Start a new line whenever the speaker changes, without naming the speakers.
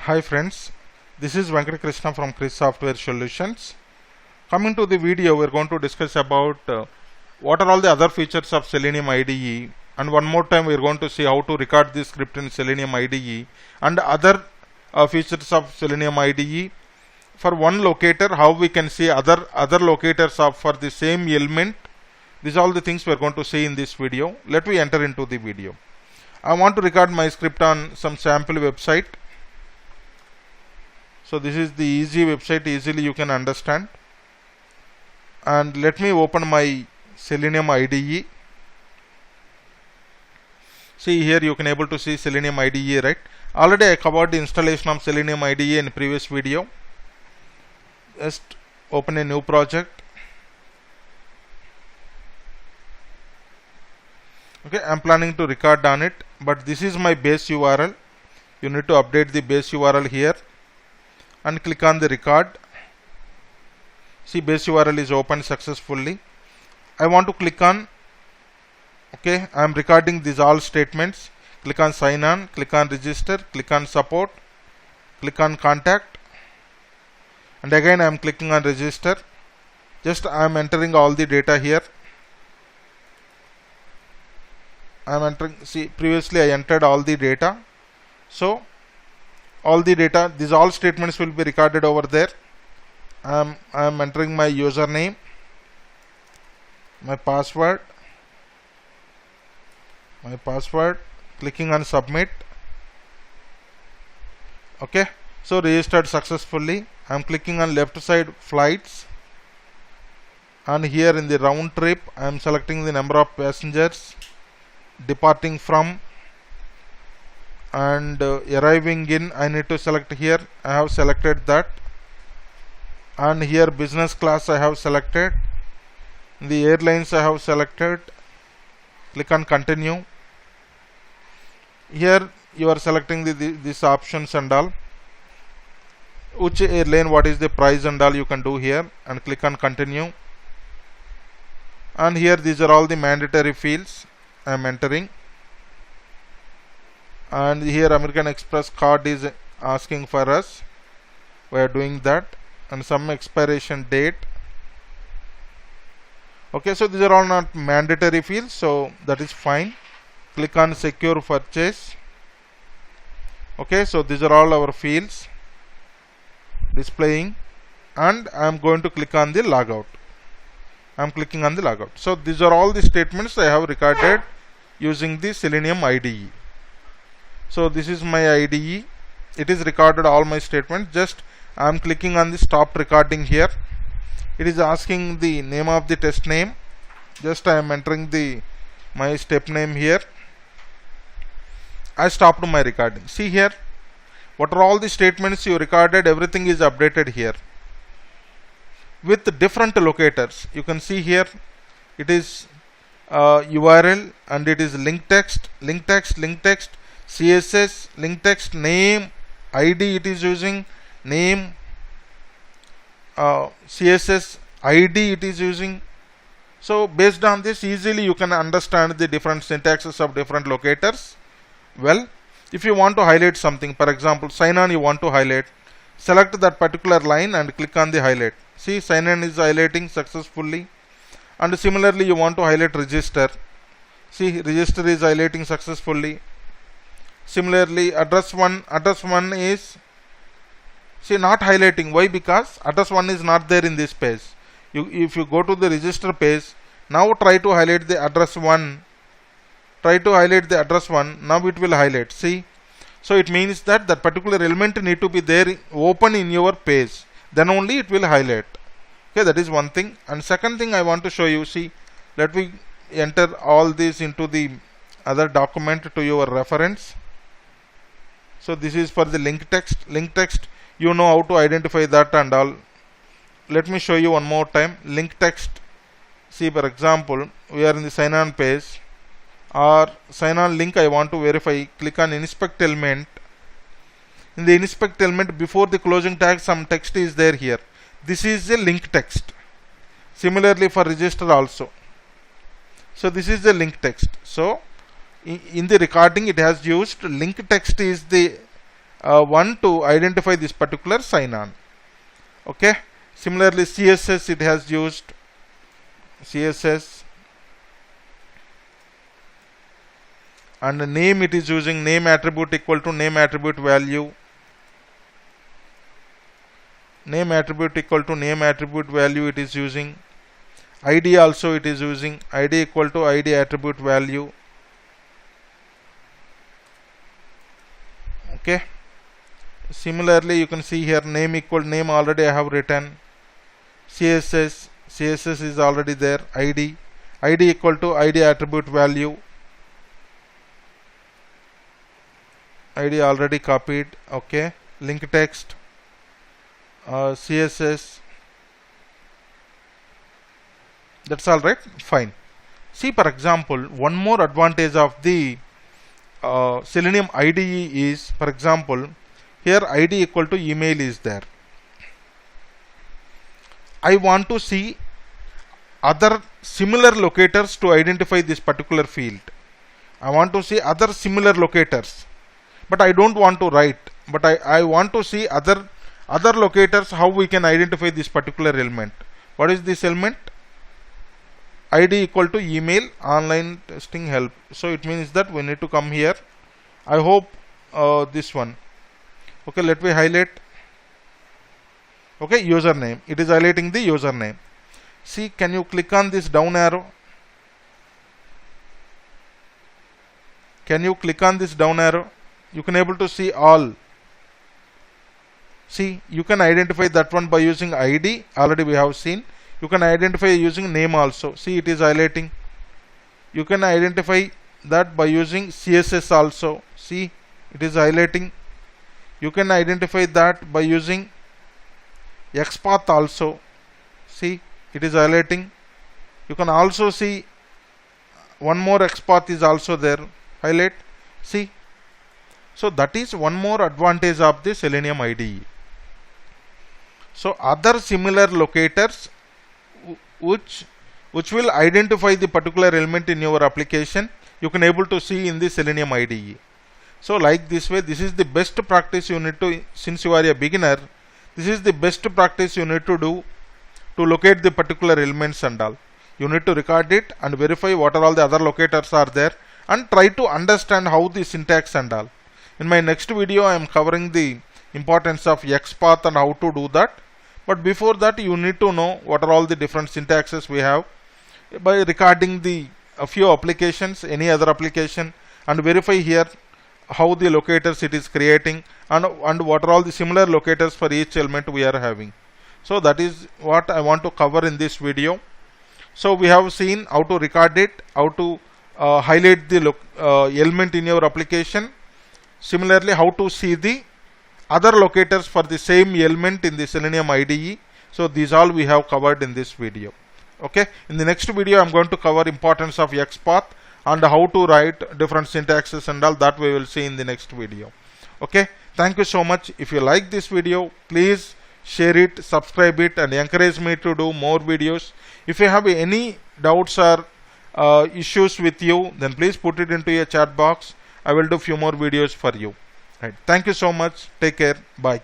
Hi friends, this is Venkat Krishna from Chris Software Solutions. Coming to the video, we are going to discuss about what are all the other features of Selenium IDE, and one more time we are going to see how to record this script in Selenium IDE and other features of Selenium IDE. For one locator, how we can see other locators of for the same element. These are all the things we are going to see in this video. Let me enter into the video. I want to record my script on some sample website. So this is the easy website, easily you can understand. And let me open my Selenium IDE. See here you can able to see Selenium IDE, right? Already I covered the installation of Selenium IDE in previous video. Just open a new project. Okay, I am planning to record on it, but this is my base URL. You need to update the base URL here and click on the record. See, base URL is opened successfully. I want to click on, okay, I am recording these all statements. Click on sign on, click on register, click on support, click on contact, and again I am clicking on register. Just I am entering all the data here. I am entering, see, previously I entered all the data. So all the data, these all statements will be recorded over there. I am entering my username, my password, clicking on submit. Okay, so registered successfully. I am clicking on left side flights, and here in the round trip I am selecting the number of passengers departing from and arriving in. I need to select here. I have selected that, and here business class I have selected, the airlines I have selected. Click on continue. Here you are selecting these options and all, which airline, what is the price and all you can do here, and click on continue. And here these are all the mandatory fields I am entering. And here American Express card is asking for us. We are doing that, and some expiration date. Okay, so these are all not mandatory fields, so that is fine. Click on secure purchase. Okay, so these are all our fields displaying, and I am going to click on the logout. I am clicking on the logout. So these are all the statements I have recorded using the Selenium IDE. So this is my IDE. It is recorded all my statements. Just I am clicking on the stop recording here. It is asking the name of the test name. Just I am entering my step name here. I stopped my recording. See here, what are all the statements you recorded? Everything is updated here with different locators. You can see here it is URL, and it is link text, CSS, link text, name, ID it is using, name, CSS, ID it is using. So based on this, easily you can understand the different syntaxes of different locators. Well, if you want to highlight something, for example sign on, you want to highlight, select that particular line and click on the highlight. See, sign on is highlighting successfully. And similarly you want to highlight register. See, register is highlighting successfully. Similarly address one is, see, not highlighting. Why? Because address 1 is not there in this page. If you go to the register page, now try to highlight the address 1. Now it will highlight. See, so it means that particular element need to be there open in your page, then only it will highlight. Okay, that is one thing. And second thing I want to show you, see, let me enter all this into the other document to your reference. So this is for the link text. You know how to identify that and all. Let me show you one more time. Link text. See, for example, we are in the sign on page, or sign on link I want to verify. Click on inspect element. In the inspect element, before the closing tag, some text is there here. This is the link text. Similarly for register also. So this is the link text. So in the recording it has used link text is the one to identify this particular sign on. Okay. Similarly, CSS it has used CSS, and the name it is using name attribute equal to name attribute value. Name attribute equal to name attribute value it is using. ID also it is using ID equal to ID attribute value. Okay. Similarly, you can see here name equal name already I have written. CSS is already there. ID equal to ID attribute value. ID already copied. Okay. Link text, CSS. That's all right. Fine. See, for example, one more advantage of the Selenium IDE is, for example, here ID equal to email is there. I want to see other similar locators to identify this particular field. I want to see other similar locators, but I don't want to write, but I want to see other locators, how we can identify this particular element. What is this element? ID equal to email online testing help. So it means that we need to come here. I hope this one. Okay, let me highlight. Okay, username. It is highlighting the username. See, can you click on this down arrow? Can you click on this down arrow? You can able to see all. See, you can identify that one by using ID. Already we have seen. You can identify using name also. See, it is highlighting. You can identify that by using CSS also. See, it is highlighting. You can identify that by using XPath also. See, it is highlighting. You can also see one more XPath is also there. Highlight. See. So that is one more advantage of the Selenium IDE. So other similar locators which will identify the particular element in your application, you can able to see in the Selenium IDE. So like this way, this is the best practice you need to, since you are a beginner, this is the best practice you need to do to locate the particular elements and all. You need to record it and verify what are all the other locators are there, and try to understand how the syntax and all. In my next video, I am covering the importance of XPath and how to do that. But before that, you need to know what are all the different syntaxes we have by recording the a few applications, any other application, and verify here how the locators it is creating and what are all the similar locators for each element we are having. So that is what I want to cover in this video. So we have seen how to record it, how to highlight the element in your application. Similarly, how to see the other locators for the same element in the Selenium IDE. So these all we have covered in this video. Okay. In the next video, I am going to cover importance of XPath and how to write different syntaxes and all that we will see in the next video. Okay. Thank you so much. If you like this video, please share it, subscribe it, and encourage me to do more videos. If you have any doubts or issues with you, then please put it into a chat box. I will do few more videos for you. Right. Thank you so much. Take care. Bye.